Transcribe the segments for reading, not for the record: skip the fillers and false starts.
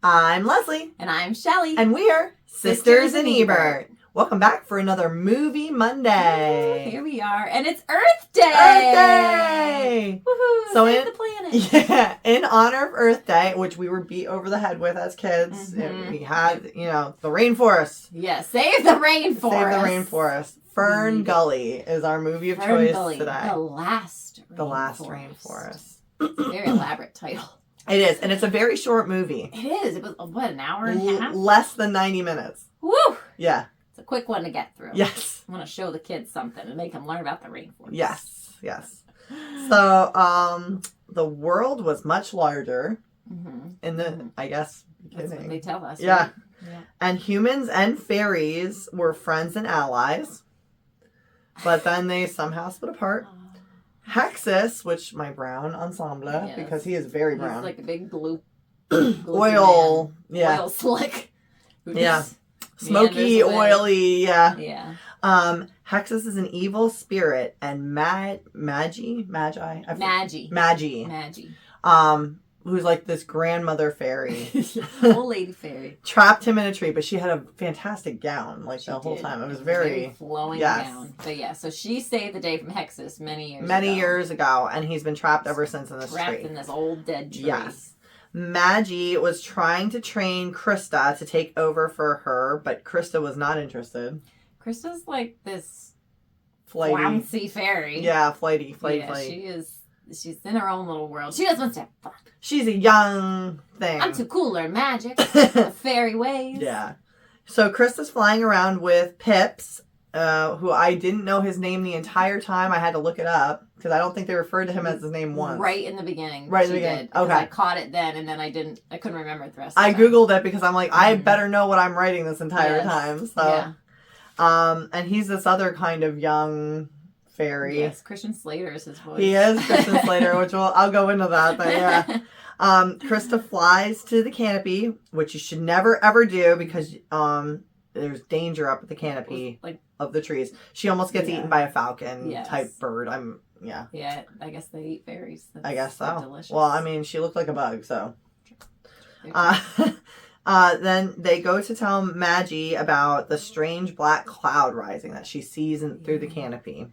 I'm Leslie. And I'm Shelly. And we are Sisters in Ebert. Welcome back for another Movie Monday. Ooh, here we are. And it's Earth Day! Earth Day! Woohoo! So Save the planet! Yeah, in honor of Earth Day, which we were beat over the head with as kids, we had, the rainforest. Yeah, save the rainforest! Save the rainforest. FernGully is our movie of choice today. The Last Rainforest. The Last Rainforest. It's a very elaborate title. It is, and it's a very short movie. It is. It was, what, an hour and a half? Less than 90 minutes. Woo! Yeah. It's a quick one to get through. Yes. I want to show the kids something and make them learn about the rainforest. Yes. So, the world was much larger in the, I guess, beginning. That's what they tell us. Yeah. Right? Yeah. And humans and fairies were friends and allies. But then they somehow split apart. Hexus, which my brown ensemble, because he is very brown. He's like a big blue oil. Man. Yeah. Oil slick. Yeah. Smoky, oily, yeah. Yeah. Hexus is an evil spirit, and Magi, who's like this grandmother fairy. Old lady fairy. Trapped him in a tree, but she had a fantastic gown, like, the whole time. It was very flowing gown. But yeah, so she saved the day from Hexus many years ago, and he's been trapped ever since in this tree. Trapped in this old dead tree. Yes. Magi was trying to train Krista to take over for her, but Krista was not interested. Krista's like this flighty, flouncy fairy. Yeah, flighty. She's in her own little world. She just wants to have fun. She's a young thing. I'm too cool to learn magic. The fairy ways. Yeah. So Krista's flying around with Pips, who I didn't know his name the entire time. I had to look it up because I don't think they referred to him as his name once. Right in the beginning. Right in the beginning. Okay. I caught it then, and then I couldn't remember it the rest of the time. I Googled it because I'm like, I better know what I'm writing this entire time. So, yeah. And he's this other kind of young fairy. Yes, Christian Slater is his voice. He is Christian Slater, which I'll go into that, but yeah. Krista flies to the canopy, which you should never ever do because there's danger up at the canopy of the trees. She almost gets eaten by a falcon type bird. Yeah, I guess they eat fairies. I guess so. Delicious. Well, I mean, she looked like a bug, so. Then they go to tell Magi about the strange black cloud rising that she sees through the canopy.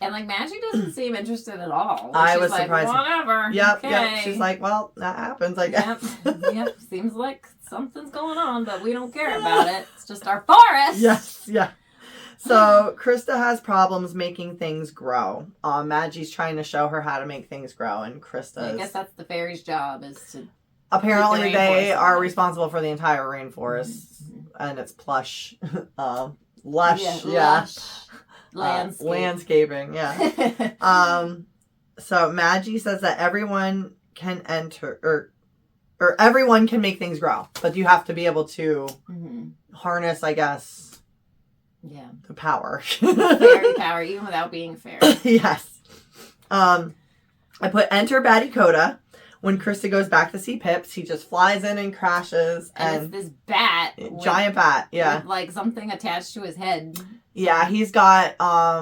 And Magi doesn't seem interested at all. I was surprised. Whatever. Yep. She's like, well, that happens, I guess. Yep. Seems like something's going on, but we don't care about it. It's just our forest. Yes. Yeah. So Krista has problems making things grow. Magi's trying to show her how to make things grow, and Krista. I guess that's the fairy's job is to. Apparently, they are responsible for the entire rainforest, and it's plush, lush, lush landscaping, yeah. So Magi says that everyone can enter, or everyone can make things grow, but you have to be able to harness, I guess, the power, fairy power, even without being fairy. Yes. I put enter Batty Coda. When Krista goes back to see Pips, he just flies in and crashes. And it's this bat. Giant bat, yeah. With, something attached to his head. Yeah, he's got,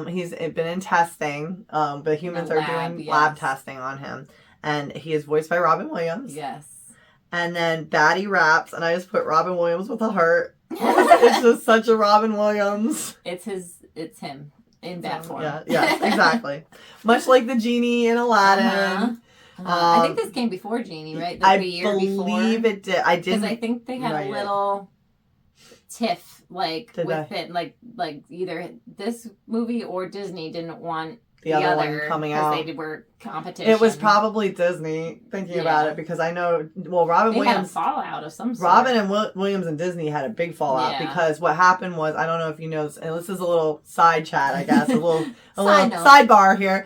he's been in testing. The humans are doing lab testing on him. And he is voiced by Robin Williams. Yes. And then Batty raps, and I just put Robin Williams with a heart. It's just such a Robin Williams. It's him in bat form. Yeah, exactly. Much like the genie in Aladdin. I think this came before Genie, right? I believe it did. I didn't. Because I think they had a little tiff, with it. Like either this movie or Disney didn't want the other one coming out. Because they were competition. It was probably Disney, thinking about it, because I know, Robin Williams... had a fallout of some sort. Robin and Williams and Disney had a big fallout, because what happened was, I don't know if you know, and this is a little side chat, I guess, a little sidebar here.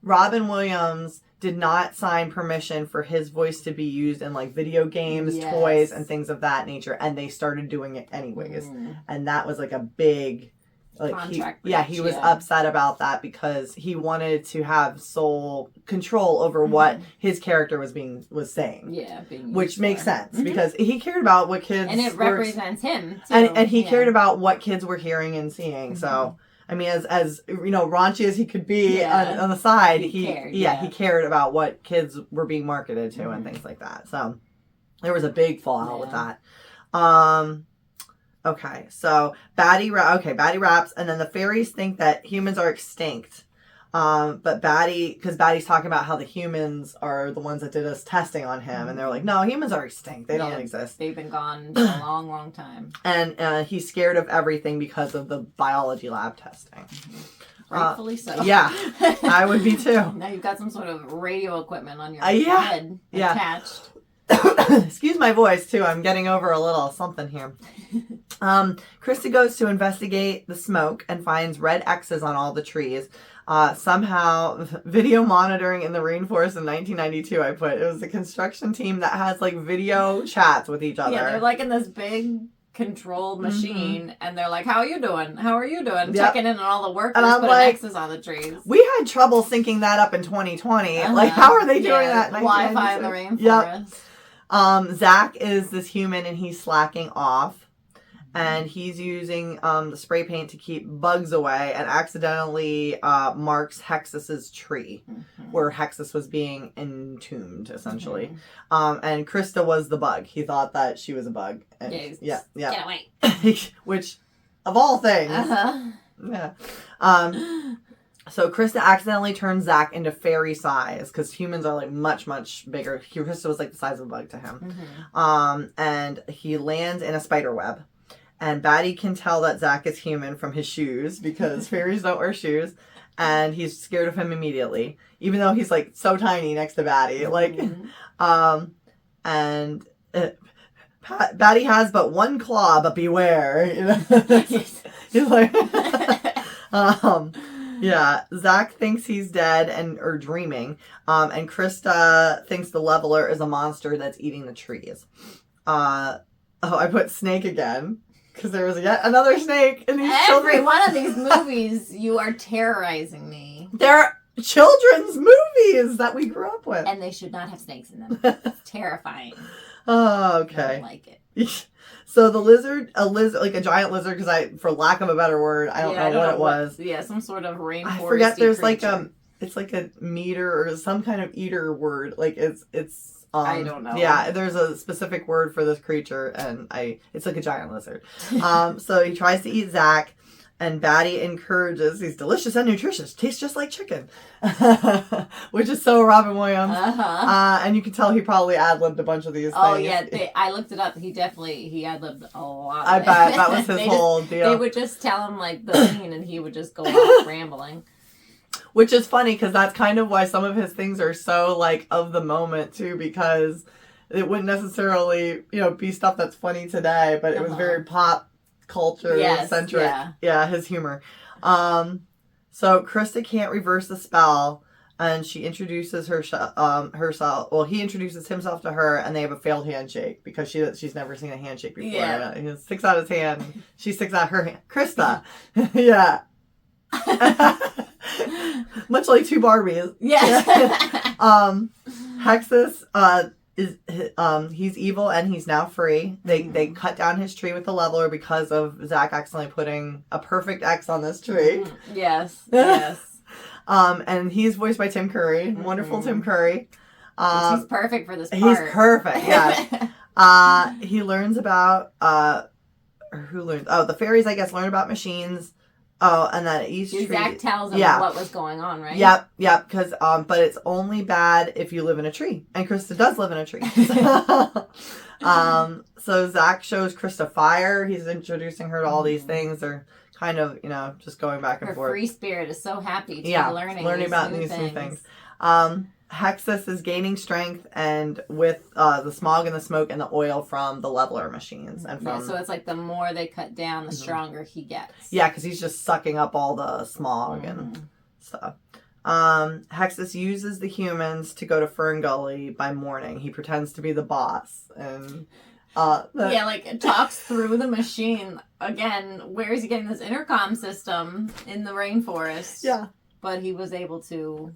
Robin Williams did not sign permission for his voice to be used in video games, toys, and things of that nature, and they started doing it anyways. And that was a big contract. He was upset about that because he wanted to have sole control over what his character was saying. Yeah, which makes sense because he cared about what kids and it represents him too. And he cared about what kids were hearing and seeing. So I mean, as raunchy as he could be on the side, he cared about what kids were being marketed to and things like that. So, There was a big fallout with that. Okay, so Batty raps, and then the fairies think that humans are extinct. But because Batty's talking about how the humans are the ones that did us testing on him, and they're like, no, humans are extinct. They don't exist. They've been gone for a long, long time. And he's scared of everything because of the biology lab testing. Rightfully so. Yeah, I would be too. Now you've got some sort of radio equipment on your head attached. Excuse my voice too. I'm getting over a little something here. Krista goes to investigate the smoke and finds red X's on all the trees. Somehow, video monitoring in the rainforest in 1992, it was a construction team that has like video chats with each other. Yeah, they're like in this big controlled machine, and they're like, how are you doing? How are you doing? Yep. Checking in on all the workers, putting X's on the trees. We had trouble syncing that up in 2020. Like, how are they doing that in 1992? Wi-Fi in the rainforest. Yep. Zach is this human, and he's slacking off. And he's using the spray paint to keep bugs away, and accidentally marks Hexus's tree, where Hexus was being entombed, essentially. And Krista was the bug. He thought that she was a bug. And, yeah. Get away. Which, of all things. Yeah. So Krista accidentally turns Zach into fairy size, because humans are like much, much bigger. Krista was like the size of a bug to him. And he lands in a spider web. And Batty can tell that Zach is human from his shoes, because fairies don't wear shoes. And he's scared of him immediately, even though he's like so tiny next to Batty. Like, Batty has but one claw, but beware. You know? He's like, yeah. Zach thinks he's dead or dreaming. And Krista thinks the leveler is a monster that's eating the trees. I put snake again. Because there was yet another snake in these Every one of these movies, you are terrorizing me. They're children's movies that we grew up with. And they should not have snakes in them. It's terrifying. Oh, okay. I don't like it. So the lizard, like a giant lizard, because for lack of a better word, I don't know what it was. Yeah, some sort of rainforest. I forget. There's creature. It's like a meter or some kind of eater word. Like it's. I don't know. Yeah, there's a specific word for this creature, and it's like a giant lizard. So he tries to eat Zach, and Batty encourages, he's delicious and nutritious, tastes just like chicken, which is so Robin Williams. And you can tell he probably ad-libbed a bunch of these things. Oh yeah, I looked it up. He ad-libbed a lot. I bet that was his whole deal. They would just tell him like the scene, and he would just go off rambling. Which is funny, because that's kind of why some of his things are so, like, of the moment, too, because it wouldn't necessarily, be stuff that's funny today, but it was very pop culture centric. Yeah, his humor. So Krista can't reverse the spell, and she introduces herself. Well, he introduces himself to her, and they have a failed handshake, because she's never seen a handshake before. Yeah. He sticks out his hand, she sticks out her hand. Krista! Yeah. Much like two Barbies. Yes. Hexus he's evil, and he's now free. They cut down his tree with the leveler because of Zach accidentally putting a perfect X on this tree. Yes. And he's voiced by Tim Curry. Wonderful Tim Curry. He's perfect for this part. He's perfect, yeah. He learns about who learns? Oh, the fairies, I guess, learn about machines. Oh, and that each tree... Zach tells him what was going on, right? Yep, because, but it's only bad if you live in a tree. And Krista does live in a tree. So Zach shows Krista fire. He's introducing her to all these things. They're kind of, just going back and forth. Her free spirit is so happy to be learning about these new things. Hexus is gaining strength, and with the smog and the smoke and the oil from the leveler machines. And from so it's like the more they cut down, the stronger he gets. Yeah, because he's just sucking up all the smog and stuff. Hexus uses the humans to go to FernGully by morning. He pretends to be the boss. And it talks through the machine. Again, where is he getting this intercom system in the rainforest? Yeah. But he was able to...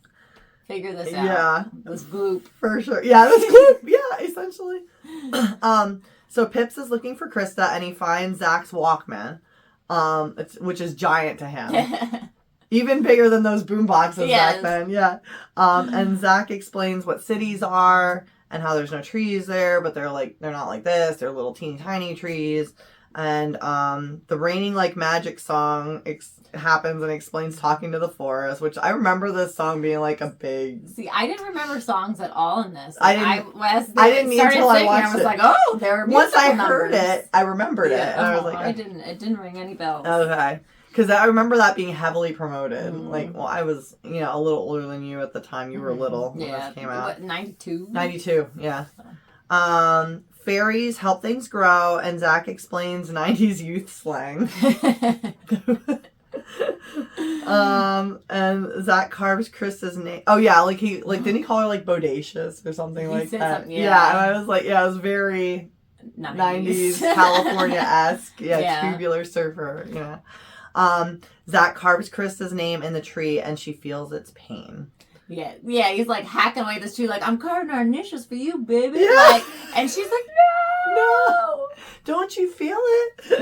figure this out. Yeah. This gloop. For sure. Yeah, this gloop. Yeah, essentially. So Pips is looking for Krista, and he finds Zach's Walkman, which is giant to him. Even bigger than those boom boxes back then. Yeah. And Zach explains what cities are, and how there's no trees there, but they're not like this. They're little teeny tiny trees. And the Raining Like Magic song happens and explains talking to the forest, which I remember this song being like a big... See, I didn't remember songs at all in this. I didn't until I watched it. I was like, oh, there are once I heard it, I remembered it. And I was like... It didn't ring any bells. Okay. Because I remember that being heavily promoted. Like, well, I was, a little older than you at the time. You were little when this came out. What, 92? 92, yeah. Fairies help things grow, and Zach explains 90s youth slang. And Zach carves Krista's name. Oh yeah, didn't he call her like bodacious or something like that? Something, yeah, and I was like, it was very 90s California-esque. Yeah, tubular surfer. Zach carves Krista's name in the tree, and she feels its pain. Yeah, he's like hacking away this tree, like, I'm carving our initials for you, baby. Yeah. Like, and she's like, no, don't you feel it?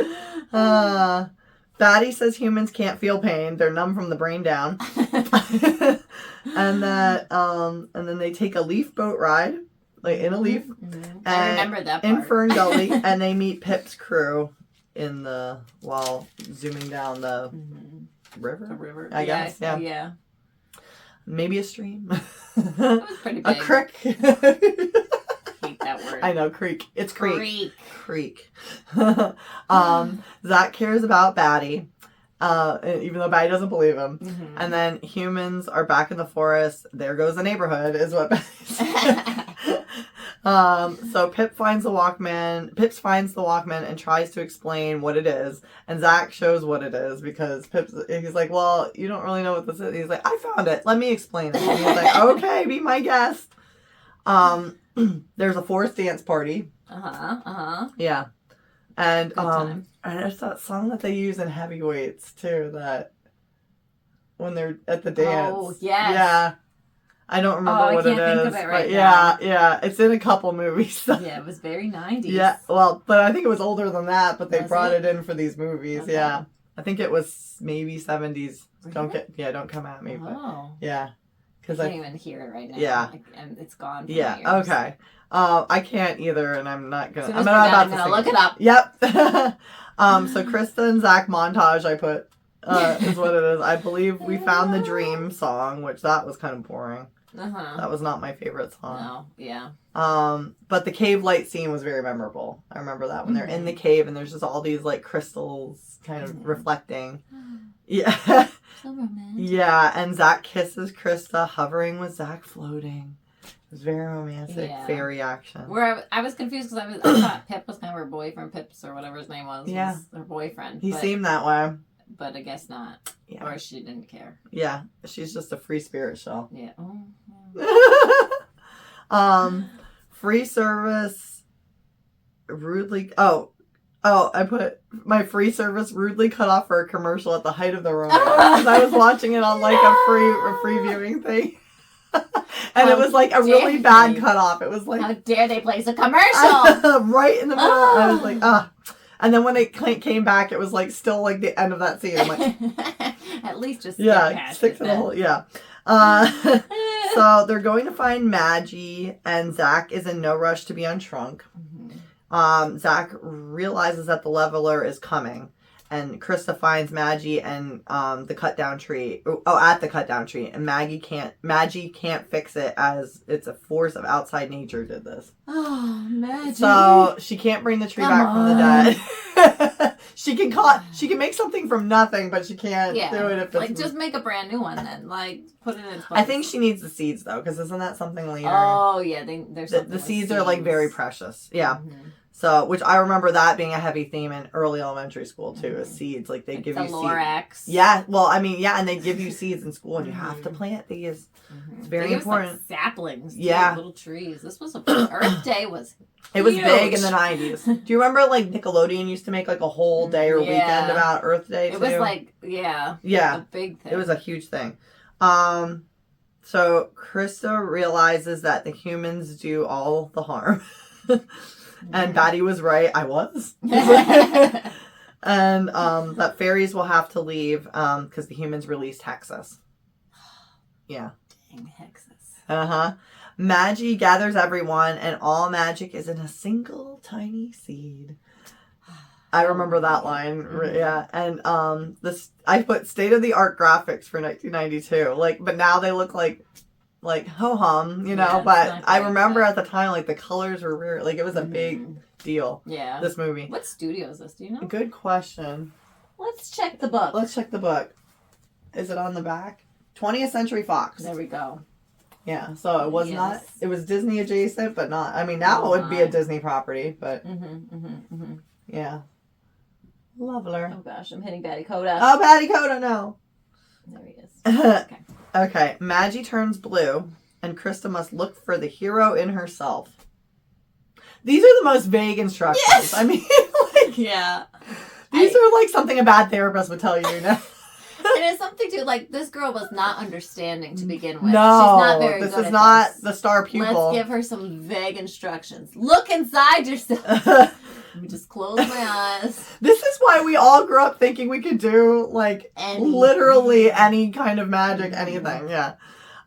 Batty says humans can't feel pain; they're numb from the brain down. And then they take a leaf boat ride, like in a leaf. Mm-hmm. I remember that part. In FernGully, and they meet Pip's crew while zooming down the river. The river, I guess. Yeah. Maybe a stream. It was pretty big. A creek. I hate that word. I know, creek. It's creek. Creek. Zach cares about Batty, even though Batty doesn't believe him. Mm-hmm. And then humans are back in the forest. There goes the neighborhood, is what Batty said. So Pips finds the Walkman and tries to explain what it is. And Zach shows what it is because he's like, well, you don't really know what this is. He's like, I found it. Let me explain it. And he's like, okay, be my guest. There's a forest dance party. Yeah. And there's that song that they use in Heavyweights too, that when they're at the dance. Oh, yes. Yeah. I don't remember what it is. I can't think of it right now. Yeah. It's in a couple movies. So. Yeah, it was very 90s. Yeah, well, but I think it was older than that, but they brought it in for these movies. Okay. Yeah. I think it was maybe 70s. Really? Don't come at me. But yeah. I can't even hear it right now. Yeah. And it's gone from my ears. Okay. I can't either, and I'm not going to. I'm not about to look it up. Yep. So Krista and Zach montage I put is what it is. I believe we found the dream song, which that was kind of boring. That was not my favorite song. No, yeah. But the cave light scene was very memorable. I remember that when they're in the cave and there's just all these like crystals kind of reflecting. Yeah. So romantic. Yeah, and Zach kisses Krista, hovering with Zach floating. It was very romantic, fairy action. Where I was confused because I thought Pip was kind of her boyfriend, Pips or whatever his name was. Yeah. Was her boyfriend. He seemed that way. But I guess not. Yeah. Or she didn't care. Yeah. She's just a free spirit shell. Yeah. Free service rudely... I put my free service rudely cut off for a commercial at the height of the romance. Because I was watching it on like a free viewing thing. And it was like a really bad cutoff. It was like... How dare they place a commercial? Right in the middle. I was like, And then when it came back, it was like still like the end of that scene. I'm like, at least just stick to the whole. Yeah. So they're going to find Maggie, and Zach is in no rush to be unshrunk. Zach realizes that the leveler is coming, and Krista finds Maggie and the cut down tree. At the cut down tree, and Maggie can't fix it as it's a force of outside nature did this. Oh, Maggie! So she can't bring the tree back from the dead. She can make something from nothing, but she can't do it if it's just make a brand new one then. Like put it in its place. I think she needs the seeds though, because isn't that something later? Oh yeah, there's the seeds are like very precious. Yeah. So, which I remember that being a heavy theme in early elementary school too, is seeds. Like they give you seeds. Lorax. Yeah, well, I mean, and they give you seeds in school, and you have to plant these. It's very important. Like saplings. Yeah, little trees. This was Earth Day was. It was big in the 90s. Do you remember like Nickelodeon used to make like a whole day or weekend about Earth Day too? It was like a big thing. It was a huge thing. So Krista realizes that the humans do all the harm. And Batty was right. I was. And that fairies will have to leave because the humans released Hexus. Yeah. Fucking Hexes. Uh-huh. Magi gathers everyone, and all magic is in a single tiny seed. I remember that line. Mm-hmm. Yeah. And this I put state-of-the-art graphics for 1992. But now they look like ho-hum, but I remember at the time, the colors were rare. It was a big deal. Yeah. This movie. What studio is this? Do you know? Good question. Let's check the book. Is it on the back? 20th Century Fox. There we go. Yeah, so it was not, it was Disney adjacent, but not, now it would be a Disney property, but yeah. Leveler. Oh gosh, I'm hitting Batty Coda. Oh, Batty Coda, no. There he is. Okay, Magi turns blue, and Krista must look for the hero in herself. These are the most vague instructions. Yes! Yeah. These are something a bad therapist would tell you now. And it's something to, this girl was not understanding to begin with. No, she's not very good this is not the star pupil. Let's give her some vague instructions. Look inside yourself. Let me just close my eyes. This is why we all grew up thinking we could do, literally any kind of magic, anything, yeah.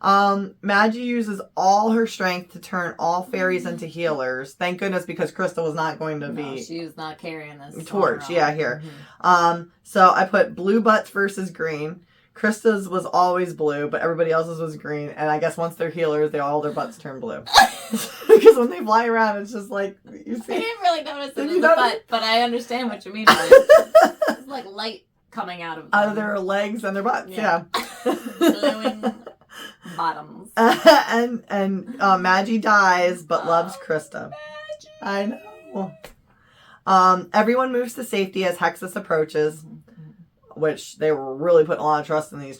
Magi uses all her strength to turn all fairies into healers. Thank goodness, because Krista was not going to be... she was not carrying this torch. Yeah, here. Mm-hmm. So I put blue butts versus green. Krista's was always blue, but everybody else's was green. And I guess once they're healers, all their butts turn blue. Because when they fly around, it's just you see. I didn't really notice it in the butt, but I understand what you mean by it. It's like light coming out of them. Out of their legs and their butts, yeah. Glowing bottoms. And Magi dies, but loves Krista. Magi. I know. Everyone moves to safety as Hexus approaches, which they were really putting a lot of trust in this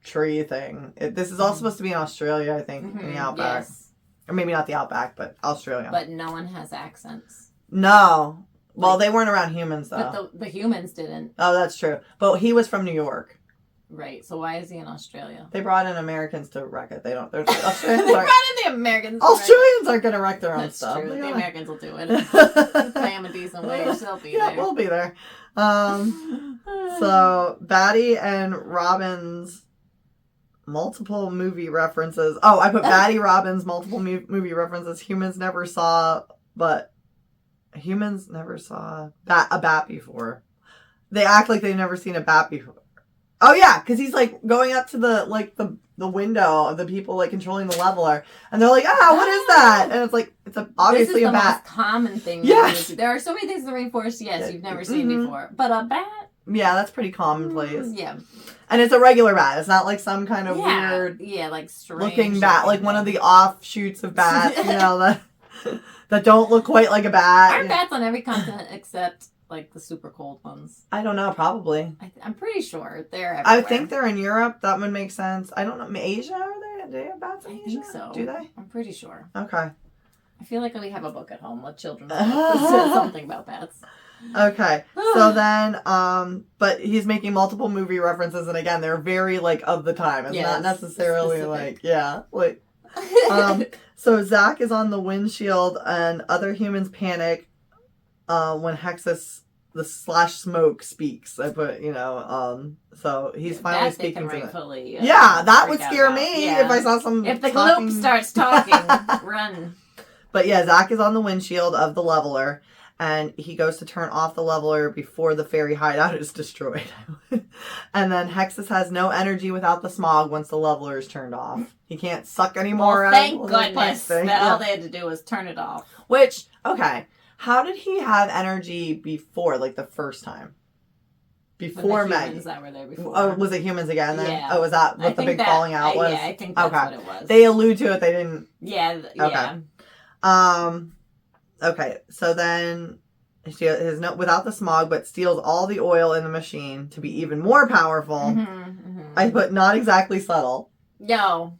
tree thing. This is all supposed to be in Australia, I think, in the Outback. Yes. Or maybe not the Outback, but Australia. But no one has accents. No. Well, they weren't around humans, though. But the humans didn't. Oh, that's true. But he was from New York. Right. So why is he in Australia? They brought in Americans to wreck it. They don't. They brought in the Americans. Australians aren't going to wreck their own That's stuff. True. The Americans will do it. You pay them a decent wage, they'll be there. Yeah, we'll be there. So Batty and Robin's multiple movie references. Oh, I put Batty Robin's multiple movie references. Humans never saw a bat before. They act like they've never seen a bat before. Oh yeah, because he's going up to the window of the people controlling the leveler, and they're like, what is that? And it's obviously a bat. This is the most common thing. Yes. There are so many things in the rainforest. Yes, you've never seen before, but a bat. Yeah, that's pretty commonplace. Yeah. And it's a regular bat. It's not some kind of weird, strange looking bat, one of the offshoots of bats, that don't look quite like a bat. Aren't bats on every continent except the super cold ones? I don't know, probably. I'm pretty sure they're everywhere. I think they're in Europe. That would make sense. I don't know. Asia, are they? Do they have bats in Asia? I think so. Do they? I'm pretty sure. Okay. I feel like we have a book at home, a children's book that says something about bats. Okay. So then, but he's making multiple movie references, and again, they're very of the time. It's not necessarily specific. So Zach is on the windshield, and other humans panic when Hexus the /smoke speaks. I put, so he's finally speaking to them. Yeah, that would scare me if I saw some. If the gloop starts talking, run. But yeah, Zach is on the windshield of the leveler, and he goes to turn off the leveler before the fairy hideout is destroyed. And then Hexus has no energy without the smog once the leveler is turned off. He can't suck anymore. Thank goodness that all they had to do was turn it off. Which, okay, how did he have energy before, the first time? Before Maggie? Humans that were there before. Oh, was it humans again then? Yeah. Oh, was that what the big falling out was? Yeah, I think that's what it was. They allude to it, they didn't... Yeah, okay. Okay, so then she has without the smog, but steals all the oil in the machine to be even more powerful. I put not exactly subtle. No.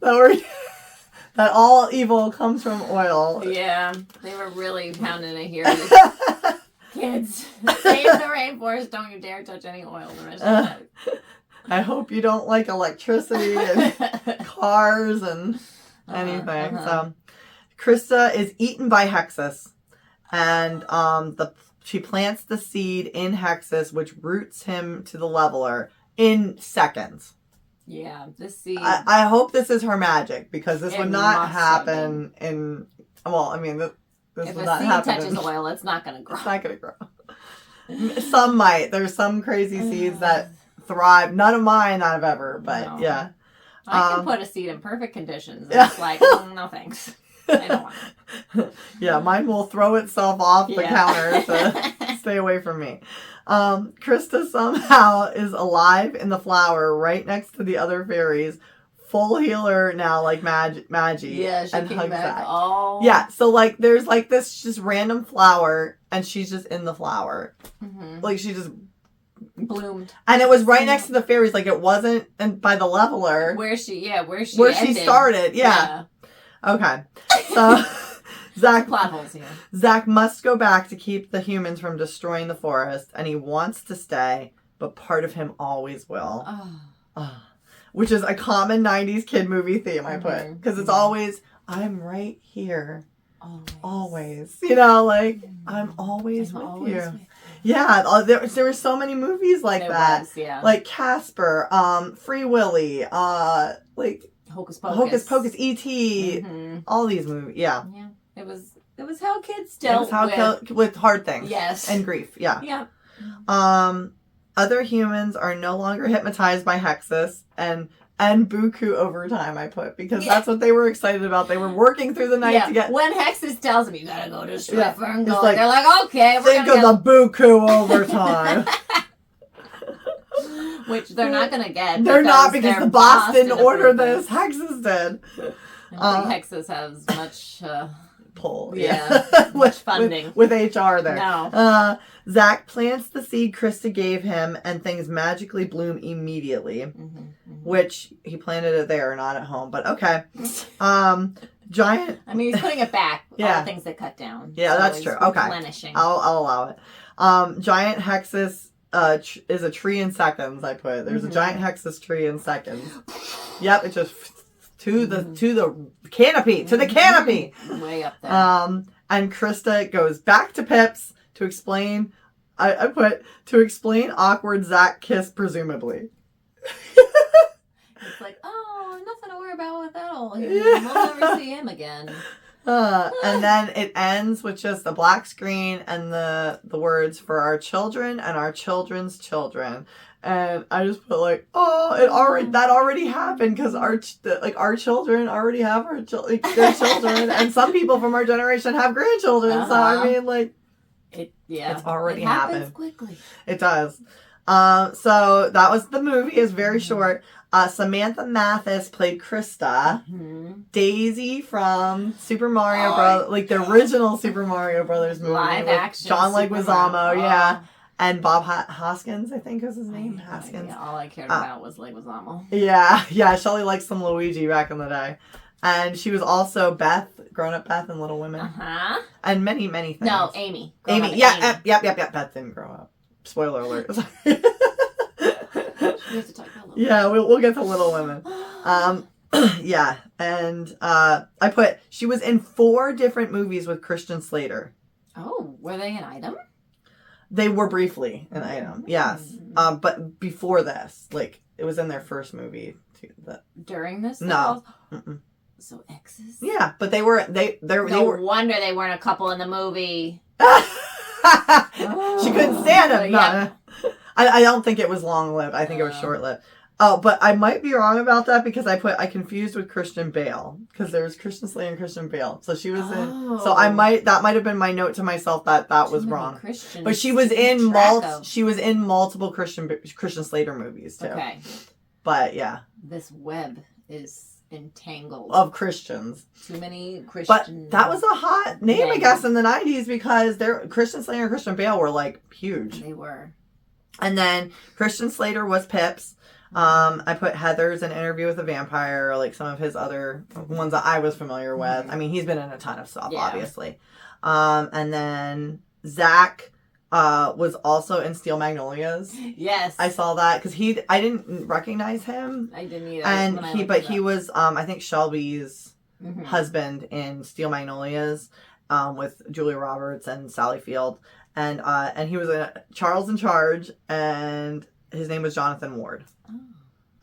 That all evil comes from oil. Yeah, they were really pounding it here. Kids, stay in the rainforest. Don't you dare touch any oil the rest of the night. I hope you don't like electricity and cars and anything. So Krista is eaten by Hexus, and she plants the seed in Hexus, which roots him to the leveler in seconds. Yeah, this scene. I hope this is her magic, because this would not happen in. Well, I mean, this if would a not seed happen. touches oil, it's not going to grow. It's not going to grow. Some might. There's some crazy seeds that thrive. None of mine I've ever, but no. Yeah. I can put a seed in perfect conditions. And it's like, no thanks. I don't want it. Yeah, mine will throw itself off the counter to stay away from me. Krista somehow is alive in the flower right next to the other fairies. Full healer now, like Maggie. Yeah, she and came hugs back. Zach. Oh. Yeah, so like there's like this just random flower, and she's just in the flower. Mm-hmm. Like she just bloomed, and it was right next to the fairies. Like it wasn't by the leveler where she started. Yeah. Okay, so Zach plot holes here. Zach must go back to keep the humans from destroying the forest, and he wants to stay, but part of him always will. Which is a common 90s kid movie theme, I put. Because it's always, I'm right here. Always. You know, like, I'm always with you. Yeah, there were so many movies like that. Yeah. Like Casper, Free Willy, like Hocus Pocus, E.T., all these movies. Yeah. Yeah. It was how kids dealt with hard things. Yes. And grief. Yeah. Yeah. Other humans are no longer hypnotized by hexes and buku over time, I put, because that's what they were excited about. They were working through the night to get... When hexes tells them, you gotta go destroy FernGully, like, they're like, okay, we're think of the buku over time. Which they're not gonna get. They're not, because the boss didn't order this. Hexes did. I don't think hexes has much... pull. Yeah. Much funding. With HR there. No. Zach plants the seed Krista gave him, and things magically bloom immediately. Which he planted it there, not at home. But okay. Giant. I mean, he's putting it back. All the things that cut down. Yeah, so that's true. Okay. I'll allow it. Giant hexus is a tree in seconds, I put. There's a giant hexus tree in seconds. Yep, it just... To the canopy. To the canopy. Way up there. And Krista goes back to Pips to explain... I put... To explain awkward Zach kiss, presumably. It's like, nothing to worry about with that old human. We'll never see him again. And then it ends with just a black screen and the words for our children and our children's children. And I just put like, that already happened, because our children already have their children, and some people from our generation have grandchildren. So I mean, like, it's already happened. Quickly. It does. So that was the movie. It's very short. Samantha Mathis played Krista. Daisy from Super Mario Bros. Like the original Super Mario Brothers movie. Live action. John Leguizamo, yeah. And Bob Hoskins, I think was his name. Hoskins. Yeah, all I cared about was Leguizamo. Yeah. Shelley liked some Luigi back in the day. And she was also Beth, grown-up Beth in Little Women. And many, many things. No, Amy. Amy. Yep. Beth didn't grow up. Spoiler alert. We have to talk about Little Women. Yeah, we'll get to Little Women. Yeah, and I put, she was in 4 different movies with Christian Slater. Oh, were they an item? They were briefly an item, yes. But before this, like, it was in their first movie. During this? No. So exes? Yeah, but they were... No wonder they weren't a couple in the movie. She couldn't stand him. No. I don't think it was long-lived. I think it was short-lived. Oh, but I might be wrong about that, because I confused with Christian Bale, because there was Christian Slater and Christian Bale. So she was in. So that might have been my note to myself that was wrong. But she was in multiple Christian Slater movies too. Okay. But yeah. This web is entangled of Christians. Too many Christian. But that was a hot name, I guess, in the 90s, because Christian Slater and Christian Bale were like huge. They were. And then Christian Slater was Pips. I put Heather's An Interview with a Vampire, like some of his other ones that I was familiar with. I mean, he's been in a ton of stuff, obviously. And then Zach was also in Steel Magnolias. Yes. I saw that, because I didn't recognize him. I didn't either. And he was, I think, Shelby's husband in Steel Magnolias, with Julia Roberts and Sally Field. And he was Charles in Charge, and his name was Jonathan Ward.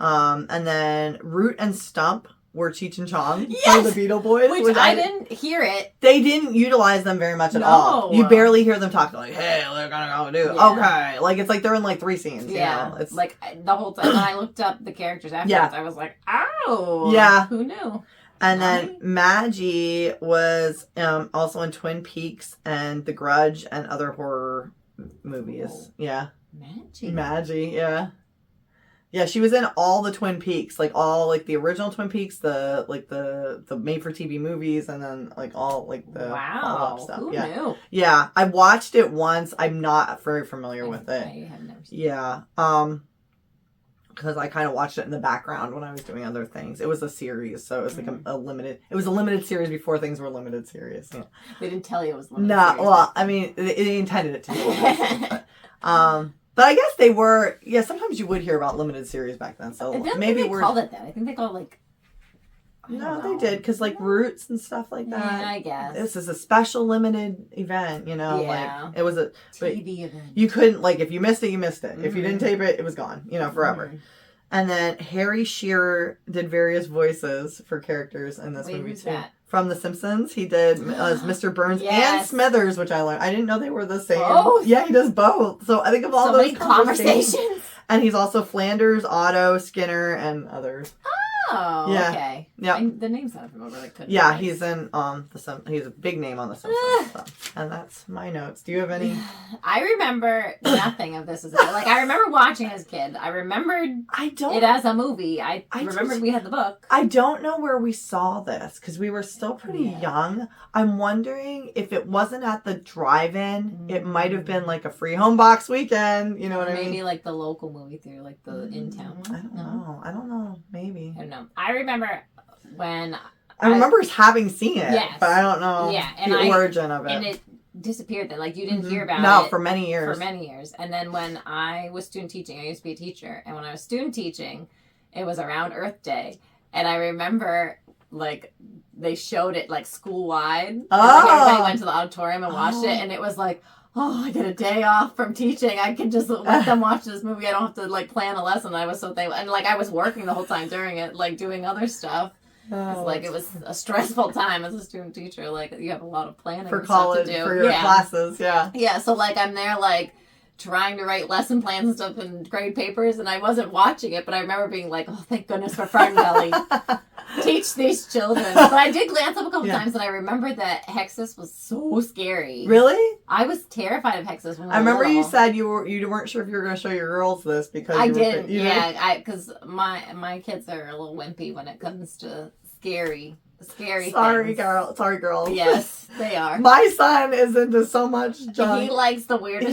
And then Root and Stump were Cheech and Chong yes! for the Beetle Boys. Which I didn't hear it. They didn't utilize them very much at all. You barely hear them talk like, hey, we're gonna go do it. Yeah. Okay. Like, it's like they're in like 3 scenes. Yeah. You know? It's like the whole time when I looked up the characters afterwards, I was like, oh. Yeah. Who knew? And then Maggie was also in Twin Peaks and The Grudge and other horror movies. Oh. Yeah. Maggie, yeah. Yeah, she was in all the Twin Peaks, like all like the original Twin Peaks, the made for TV movies, and then like all like the follow-up stuff. Who knew? Yeah, I watched it once. I'm not very familiar with it. I have never seen it. Yeah, because I kind of watched it in the background when I was doing other things. It was a series, so it was like a limited. It was a limited series before things were limited series. Yeah. They didn't tell you it was limited. No, well, I mean, they intended it to be limited, but I guess they were. Yeah, sometimes you would hear about limited series back then. So maybe they called it that. I think they called it like. No, they did because like Roots and stuff like that. Yeah, I guess this is a special limited event. You know, like it was a TV event. You couldn't like if you missed it, you missed it. Mm-hmm. If you didn't tape it, it was gone. You know, forever. Mm-hmm. And then Harry Shearer did various voices for characters in this movie too. That? From The Simpsons, he did Mr. Burns and Smithers, which I learned. I didn't know they were the same. Both? Yeah, he does both. So I think of all those conversations. And he's also Flanders, Otto, Skinner, and others. Oh, yeah. Okay. Yeah. The name's not from over. Yeah, he's in he's a big name on The Simpsons. So. And that's my notes. Do you have any? I remember nothing of this as a kid. Like I remember watching as a kid. I remembered it as a movie. I remembered we had the book. I don't know where we saw this because we were still pretty young. I'm wondering if it wasn't at the drive-in, it might have been like a free home box weekend. You know what I mean? Maybe like the local movie theater, like the in-town one. I don't know. Maybe. I don't know. I remember when I remember having seen it, but I don't know the origin of it. And it disappeared then. Like you didn't hear about it. For many years. For many years. And then when I was student teaching, I used to be a teacher, and when I was student teaching, it was around Earth Day. And I remember like they showed it like school wide. Oh. Like, everybody went to the auditorium and watched it, and it was like, oh, I get a day off from teaching. I can just let them watch this movie. I don't have to like plan a lesson. I was so thankful. And like I was working the whole time during it, like doing other stuff. Like it was a stressful time as a student teacher. Like you have a lot of planning for college, to do. For your classes, Yeah, so like I'm there like trying to write lesson plans and stuff and grade papers, and I wasn't watching it, but I remember being like, oh, thank goodness for FernGully. Teach these children. But I did glance up a couple times, and I remember that Hexus was so scary. Really? I was terrified of Hexus when I remember you said you weren't sure if you were going to show your girls this because I didn't. Because my kids are a little wimpy when it comes to scary Sorry, girl. Yes, they are. My son is into so much junk. He likes the weirdest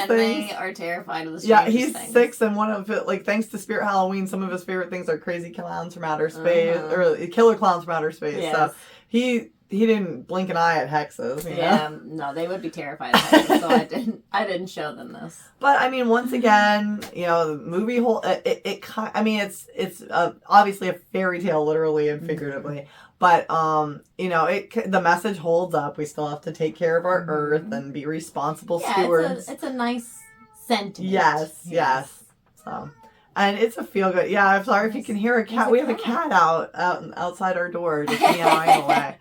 things. They are terrified of the strangest things. Yeah, he's 6, and one of it, like, thanks to Spirit Halloween, some of his favorite things are crazy clowns from outer space, or killer clowns from outer space. Yes. So he didn't blink an eye at Hexes. You know? No, they would be terrified of Hexes, so I didn't show them this. But I mean, once again, you know, the movie it's obviously a fairy tale, literally and figuratively. But you know, the message holds up. We still have to take care of our earth and be responsible stewards. It's a nice sentiment. Yes. So. And it's a feel good. Yeah, I'm sorry if you can hear a cat. We have a cat outside our door just meowing away.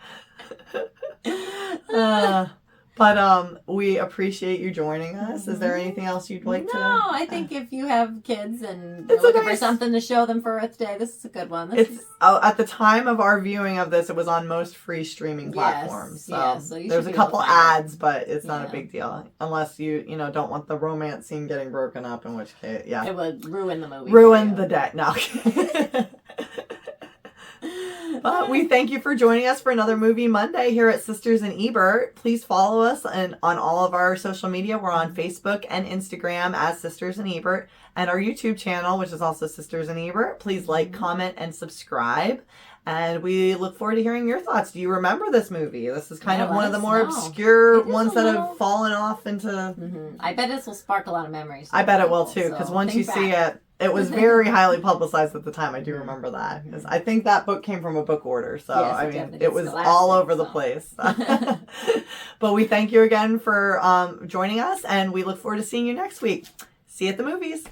But we appreciate you joining us. Is there anything else you'd like to? No, I think if you have kids and you're looking for something to show them for Earth Day, this is a good one. At the time of our viewing of this, it was on most free streaming platforms. So there's a couple ads, but it's not a big deal unless you don't want the romance scene getting broken up. In which case, it would ruin the movie. Ruin the day. No. But we thank you for joining us for another Movie Monday here at Sisters and Ebert. Please follow us on all of our social media. We're on Facebook and Instagram as Sisters and Ebert, and our YouTube channel, which is also Sisters and Ebert. Please like, comment, and subscribe. And we look forward to hearing your thoughts. Do you remember this movie? This is kind of one of the more obscure ones that have fallen off into... Mm-hmm. I bet this will spark a lot of memories. I bet it will too, because once you see it, it was very highly publicized at the time. I do remember that. I think that book came from a book order. So, it was all over the place. But we thank you again for joining us, and we look forward to seeing you next week. See you at the movies.